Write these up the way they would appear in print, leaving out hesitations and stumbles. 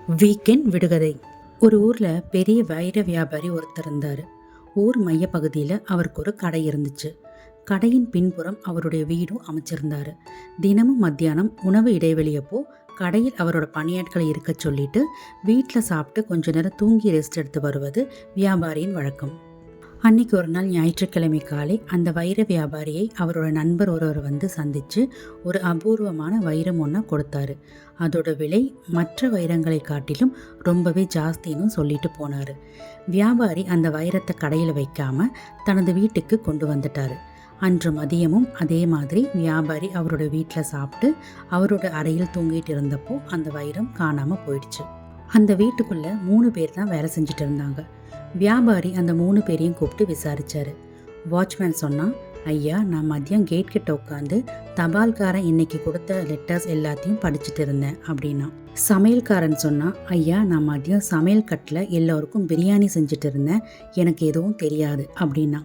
Weekend விடுகதை. ஒரு ஊரில் பெரிய வைர வியாபாரி ஒருத்தர் இருந்தார். ஊர் மையப்பகுதியில் அவருக்கு ஒரு கடை இருந்துச்சு. கடையின் பின்புறம் அவருடைய வீடும் அமைச்சிருந்தார். தினமும் மத்தியானம் உணவு இடைவெளியப்போ கடையில் அவரோட பணியாட்களை இருக்க சொல்லிட்டு வீட்டில் சாப்பிட்டு கொஞ்ச நேரம் தூங்கி ரெஸ்ட் எடுத்து வருவது வியாபாரியின் வழக்கம். அன்னைக்கு ஒரு நாள் ஞாயிற்றுக்கிழமை காலை அந்த வைர வியாபாரியை அவரோட நண்பர் ஒருவர் வந்து சந்தித்து ஒரு அபூர்வமான வைரம் ஒன்றை கொடுத்தாரு. அதோட விலை மற்ற வைரங்களை காட்டிலும் ரொம்பவே ஜாஸ்தின்னு சொல்லிட்டு போனார். வியாபாரி அந்த வைரத்தை கடையில் வைக்காம தனது வீட்டுக்கு கொண்டு வந்துட்டார். அன்று மதியமும் அதே மாதிரி வியாபாரி அவரோட வீட்டில் சாப்பிட்டு அவரோட அறையில் தூங்கிட்டு இருந்தப்போ அந்த வைரம் காணாமல் போயிடுச்சு. அந்த வீட்டுக்குள்ளே 3 பேர் தான் வேலை செஞ்சுட்டு இருந்தாங்க. வியாபாரி அந்த 3 பேரையும் கூப்பிட்டு விசாரிச்சாரு. வாட்ச்மேன் சொன்னான், ஐயா, நான் மதியம் கேட் கிட்ட உட்காந்து தபால்காரன் இன்னைக்கு கொடுத்த லெட்டர்ஸ் எல்லாத்தையும் படிச்சுட்டு இருந்தேன் அப்படின்னா. சமையல்காரன் சொன்னான், ஐயா, நான் மதியம் சமையல் கட்டில் எல்லோருக்கும் பிரியாணி செஞ்சுட்டு இருந்தேன், எனக்கு எதுவும் தெரியாது அப்படின்னா.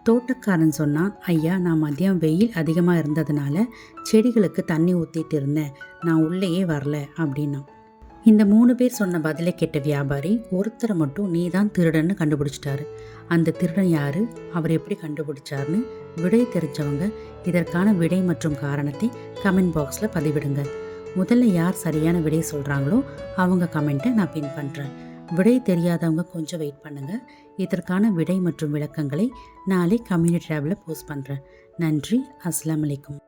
தோட்டக்காரன் சொன்னான், ஐயா, நான் மதியம் வெயில் அதிகமாக இருந்ததுனால செடிகளுக்கு தண்ணி ஊற்றிட்டு இருந்தேன், நான் உள்ளேயே வரல அப்படின்னா. இந்த 3 பேர் சொன்ன பதிலை கேட்ட வியாபாரி ஒருத்தரை மட்டும் நீ தான் திருடன்னு கண்டுபிடிச்சிட்டாரு. அந்த திருடன் யாரு, அவர் எப்படி கண்டுபிடிச்சாருன்னு விடை தெரிஞ்சவங்க இதற்கான விடை மற்றும் காரணத்தை கமெண்ட் பாக்ஸில் பதிவிடுங்க. முதல்ல யார் சரியான விடை சொல்கிறாங்களோ அவங்க கமெண்ட்டை நான் பின் பண்ணுறேன். விடை தெரியாதவங்க கொஞ்சம் வெயிட் பண்ணுங்கள். இதற்கான விடை மற்றும் விளக்கங்களை நாளை கம்யூனிட்டி டேபில் போஸ்ட் பண்ணுறேன். நன்றி. அஸ்ஸலாமு அலைக்கும்.